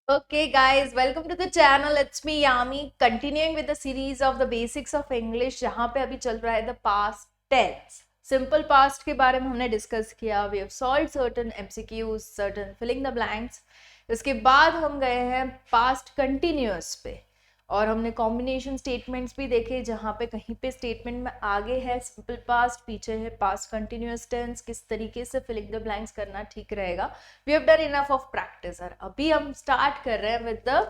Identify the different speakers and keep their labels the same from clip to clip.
Speaker 1: Okay, guys, welcome to the channel. It's me Yami, continuing with the series of the basics of English. जहाँ पे अभी चल रहा है the past tense. Simple past के बारे में हमने डिस्कस किया. We have solved certain MCQs, certain filling the blanks. इसके बाद हम गए हैं past continuous पे और हमने कॉम्बिनेशन स्टेटमेंट्स भी देखे जहाँ पे कहीं पे स्टेटमेंट में आगे है सिंपल पास्ट, पीछे है पास्ट कंटिन्यूअस टेंस, किस तरीके से फिलिंग द ब्लैंक्स करना ठीक रहेगा. We have done enough of practice और अभी हम स्टार्ट कर रहे हैं with the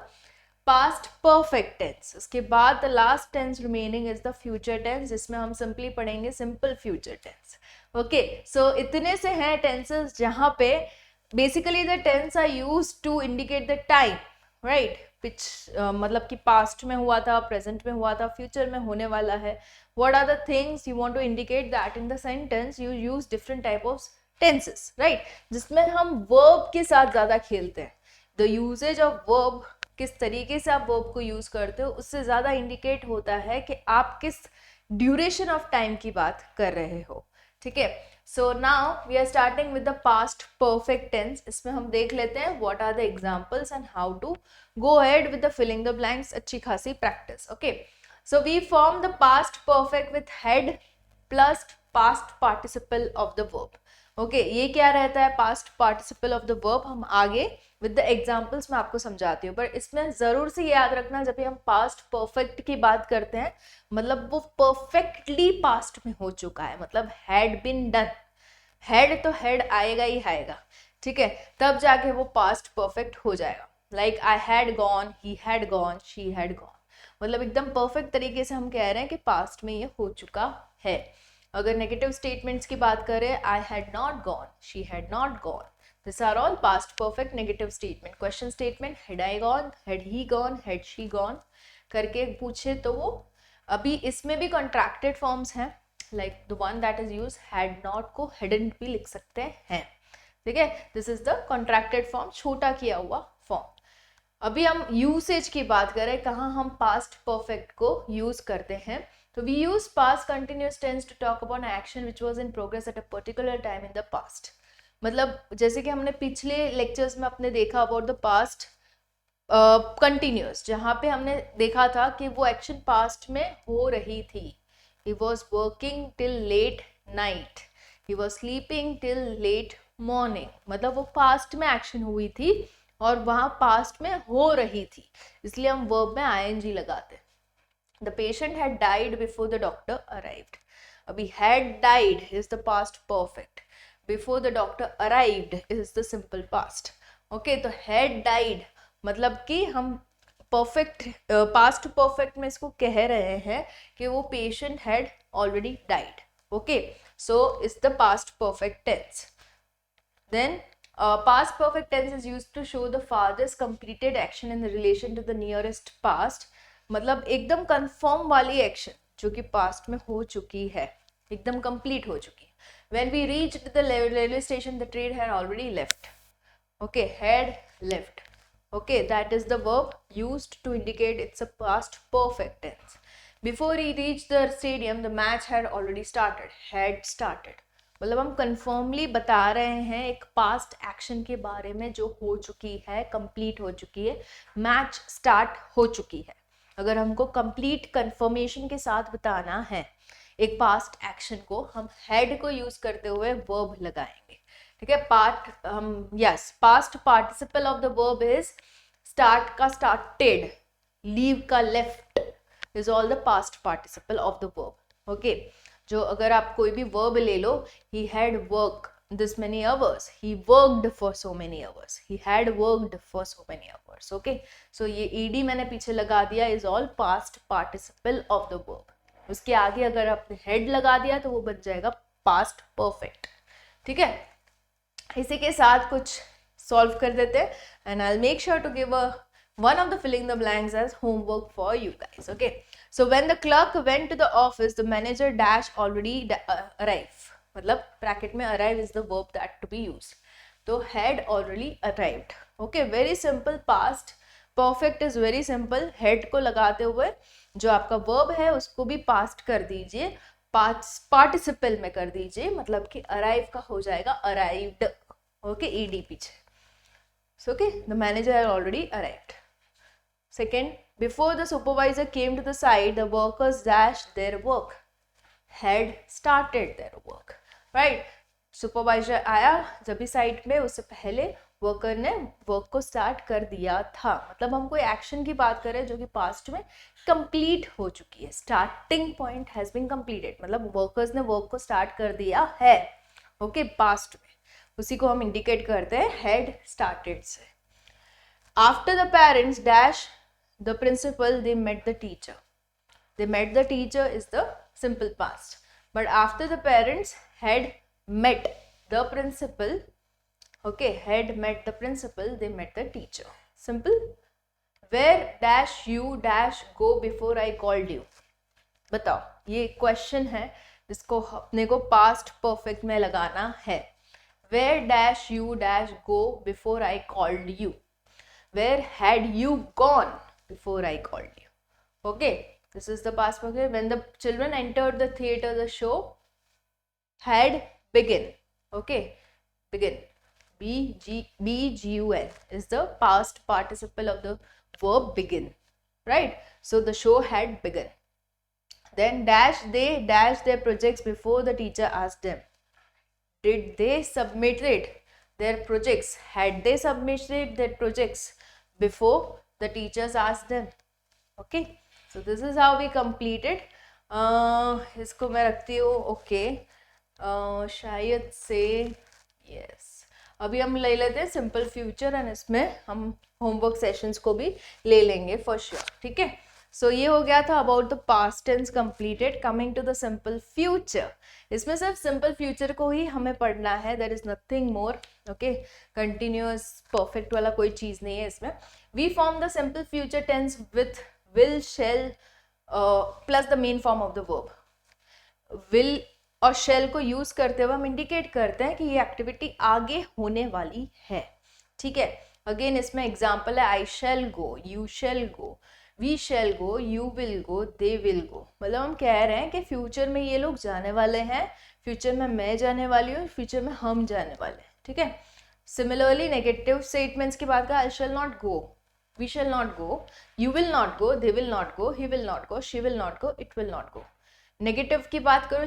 Speaker 1: past perfect tense. उसके बाद the last tense remaining is the future tense, जिसमें हम सिंपली पढ़ेंगे simple future tense. Okay, so इतने से हैं टेंसेस जहाँ पे basically the tense are used to indicate the time, right. पिच मतलब कि पास्ट में हुआ था, प्रेजेंट में हुआ था, फ्यूचर में होने वाला है. What are the things you want to indicate that in the sentence you use different type of tenses, right, जिसमें हम वर्ब के साथ ज़्यादा खेलते हैं. द यूजेज ऑफ वर्ब, किस तरीके से आप वर्ब को यूज़ करते हो, उससे ज़्यादा इंडिकेट होता है कि आप किस ड्यूरेशन ऑफ टाइम की बात कर रहे हो. ठीक है, so now we are starting with the past perfect tense. इसमें हम देख लेते हैं what are the examples and how to go ahead with the filling the blanks. अच्छी खासी practice. Okay, so we form the past perfect with had plus past participle of the verb. Okay, ये क्या रहता है past participle of the verb, हम आगे with the examples में आपको समझाती हूँ. पर इसमें जरूर से याद रखना, जब भी हम पास्ट परफेक्ट की बात करते हैं मतलब वो परफेक्टली पास्ट में हो चुका है, मतलब हैड बीन डन. हेड तो हेड आएगा ही आएगा, ठीक है, तब जाके वो पास्ट परफेक्ट हो जाएगा. Like I had gone, he had gone, she had gone. मतलब एकदम परफेक्ट तरीके से हम कह रहे हैं कि पास्ट में ये हो चुका है. अगर नेगेटिव स्टेटमेंट्स की बात करें, I had not gone, she had not gone, this are all past perfect negative statement. Question statement, had I gone, had he gone, had she gone करके पूछे तो वो अभी इसमें भी कॉन्ट्रैक्टेड फॉर्म्स हैं. Like the one that is use, had not को hadn't भी लिख सकते हैं. ठीक है, this is the contracted form, छोटा किया हुआ फॉर्म. अभी हम यूसेज की बात करें, कहाँ हम पास्ट परफेक्ट को यूज करते हैं. तो we use past continuous tense to talk about action which was in progress at a particular time in the past. मतलब जैसे कि हमने पिछले लेक्चर्स में अपने देखा अबाउट द पास्ट कंटिन्यूअस, जहाँ पे हमने देखा था कि वो एक्शन पास्ट में हो रही थी. He was working till late night, he was sleeping till late morning. मतलब वो पास्ट में एक्शन हुई थी और वहाँ पास्ट में हो रही थी, इसलिए हम वर्ब में आईएनजी लगाते हैं. The patient had died before the doctor arrived. अभी had died is the past perfect, before the doctor arrived is the simple past. Okay, तो हैड डाइड मतलब कि हम परफेक्ट पास्ट परफेक्ट में इसको कह रहे हैं कि वो patient had already died. Okay, so is the past perfect tense. Then past perfect tense is used to show the farthest completed action in relation to the nearest past. मतलब एकदम confirm वाली एक्शन जो कि past में हो चुकी है, एकदम कंप्लीट हो चुकी है. When we reached the railway station, the train had already left. Okay, had left. Okay, that is the verb used to indicate it's a past perfect tense. Before he reached the stadium, the match had already started. Had started. मतलब हम कंफर्मली बता रहे हैं एक past action के बारे में जो हो चुकी है, कंप्लीट हो चुकी है, मैच स्टार्ट हो चुकी है. अगर हमको कंप्लीट कंफर्मेशन के साथ बताना है एक पास्ट एक्शन को, हम हैड को यूज करते हुए वर्ब लगाएंगे. ठीक है, past participle of the verb is start का स्टार्टेड, लीव का left is all the past participle of the verb. Okay, जो अगर आप कोई भी वर्ब ले लो, he had worked this many hours, he worked for so many hours, he had worked for so many hours. Okay, so ये ed मैंने पीछे लगा दिया, is all past participle of the verb. उसके आगे अगर आपने head लगा दिया तो वो बन जाएगा past perfect. ठीक है, इसी के साथ कुछ सॉल्व कर देते हैं and I'll make sure to give a one of the filling the blanks as homework for you guys. Okay, so when the clerk went to the office, the manager dash already arrived. मतलब bracket में arrive is the verb that to be used. तो had already arrived. Okay, very simple past perfect is very simple. head को लगाते हुए जो आपका verb है उसको भी past कर दीजिए, participle में कर दीजिए, मतलब कि arrive का हो जाएगा arrived. Okay, ed पीछे. So okay, the manager had already arrived. Second, before the supervisor came to the site, the workers dashed their work, had started their work. Right? Supervisor आया जब भी साइट में, उससे पहले वर्कर ने work को start कर दिया था. मतलब हम कोई एक्शन की बात करें जो कि पास्ट में कंप्लीट हो चुकी है. Starting point has been completed, मतलब वर्कर्स ने वर्क को स्टार्ट कर दिया है. ओके, पास्ट में उसी को हम इंडिकेट करते हैं हैड स्टार्टेड से. After the parents dash the principal, they met the teacher. They met the teacher is the simple past. But after the parents had met the principal, okay, had met the principal, they met the teacher. Simple. Where dash you dash go before I called you? बताओ, ये question है जिसको अपने को past perfect में लगाना है. Where dash you dash go before I called you? Where had you gone before I called you? Okay. This is the past perfect. When the children entered the theater, the show had begun. Okay, begin. B-G-U-N is the past participle of the verb begin. Right? So the show had begun. Then dash they dash their projects before the teacher asked them. Did they submitted their projects? Had they submitted their projects before the teachers asked them? Okay. So this is how we completed. इसको मैं रखती हूँ okay. शायद से yes. अभी हम ले लेते हैं सिंपल फ्यूचर एंड इसमें हम होमवर्क सेशंस को भी ले लेंगे फॉर श्योर. ठीक है. सो ये हो गया था about the past tense completed. Coming to the simple future, इसमें सिर्फ सिंपल फ्यूचर को ही हमें पढ़ना है. There is nothing more. Okay, continuous perfect वाला कोई चीज़ नहीं है इसमें. We form the simple future tense with will, shall plus the main form of the verb. will और shall को यूज करते हुए हम इंडिकेट करते हैं कि ये एक्टिविटी आगे होने वाली है. ठीक है. अगेन इसमें एग्जाम्पल है I shall go, you shall go, we shall go, you will go, they will go. मतलब हम कह रहे हैं कि फ्यूचर में ये लोग जाने वाले हैं, फ्यूचर में मैं जाने वाली हूँ, फ्यूचर में हम जाने वाले हैं. ठीक है. सिमिलरली नेगेटिव स्टेटमेंट्स की बात करें, I shall not go, we shall not go, you will not go, they will not go, he will not go, she will not go, it will not go. Negative की बात करो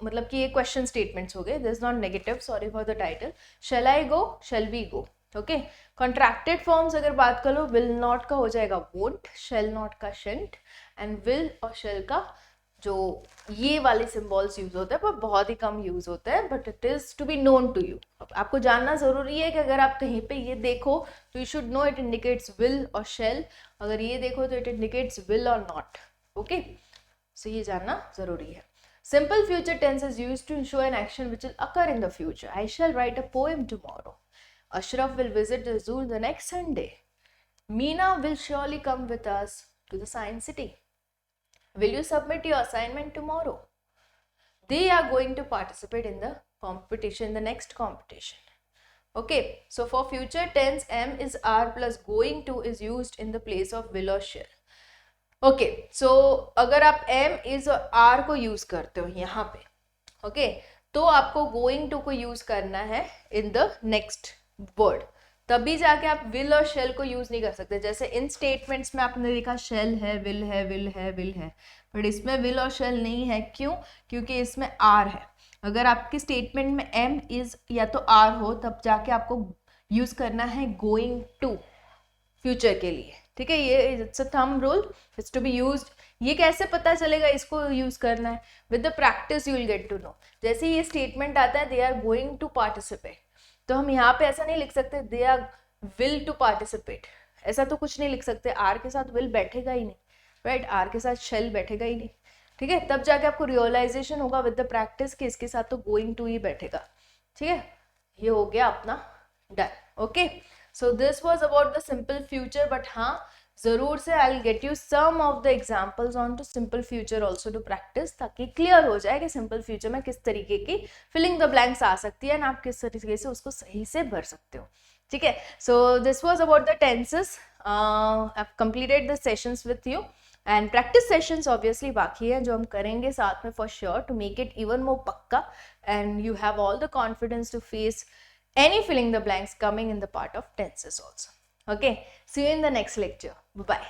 Speaker 1: मतलब कि ये question statements हो गए. This is not negative, sorry for the title. Shall I go, shall we go. Okay. Contracted forms अगर बात करो, विल नॉट का हो जाएगा वोंट, शैल नॉट का शेंट, एंड विल और शैल का जो ये वाले सिंबल्स यूज होते हैं पर बहुत ही कम यूज होता है. But it is to be known to you. आपको जानना जरूरी है कि अगर आप कहीं पे ये देखो तो you should know it indicates will और शेल. अगर ये देखो तो इट इंडिकेट्स विल और नॉट. ओके, सो ये जानना जरूरी है. Simple future tense is used to ensure an action which will occur in the future. I shall write a poem tomorrow. Ashraf will visit the zoo the next Sunday. Meena will surely come with us to the science city. Will you submit your assignment tomorrow? They are going to participate in the competition, the next competition. Okay, so for future tense, am is are plus going to is used in the place of will or shall. Okay, so अगर आप am is और are को use करते हो यहाँ पे, okay, तो आपको going to को use करना है in the next word. तभी जाके आप विल और शेल को यूज नहीं कर सकते. जैसे इन स्टेटमेंट्स में आपने देखा शेल है, विल है, विल है, विल है, बट इसमें विल और शेल नहीं है. क्यों? क्योंकि इसमें आर है. अगर आपकी स्टेटमेंट में एम इज या तो आर हो तब जाके आपको यूज करना है गोइंग टू फ्यूचर के लिए. ठीक है, ये it's a thumb rule, it's to be used. ये कैसे पता चलेगा इसको यूज करना है? With the practice you will get to know. जैसे ये स्टेटमेंट आता है they are going to participate, तो हम यहाँ पे ऐसा नहीं लिख सकते they are will to participate. ऐसा तो कुछ नहीं लिख सकते. आर के साथ विल बैठेगा ही नहीं. राइट, आर के साथ शेल बैठेगा ही नहीं. ठीक है, तब जाके आपको रियलाइजेशन होगा विद द प्रैक्टिस कि इसके साथ तो गोइंग टू ही बैठेगा. ठीक है, ये हो गया अपना done. Okay, so this was about the simple future. But हाँ, जरूर से I will get you some of the examples on to simple future also to practice, ताकि क्लियर हो जाए कि सिंपल फ्यूचर में किस तरीके की फिलिंग द ब्लैंक्स आ सकती है एंड आप किस तरीके से उसको सही से भर सकते हो. ठीक है, so this was about the tenses. I have completed the sessions with you and practice sessions obviously बाकी है जो हम करेंगे साथ में for sure to make it even more पक्का and you have all the confidence to face any filling the blanks coming in the part of tenses also. Okay, see you in the next lecture. Bye bye.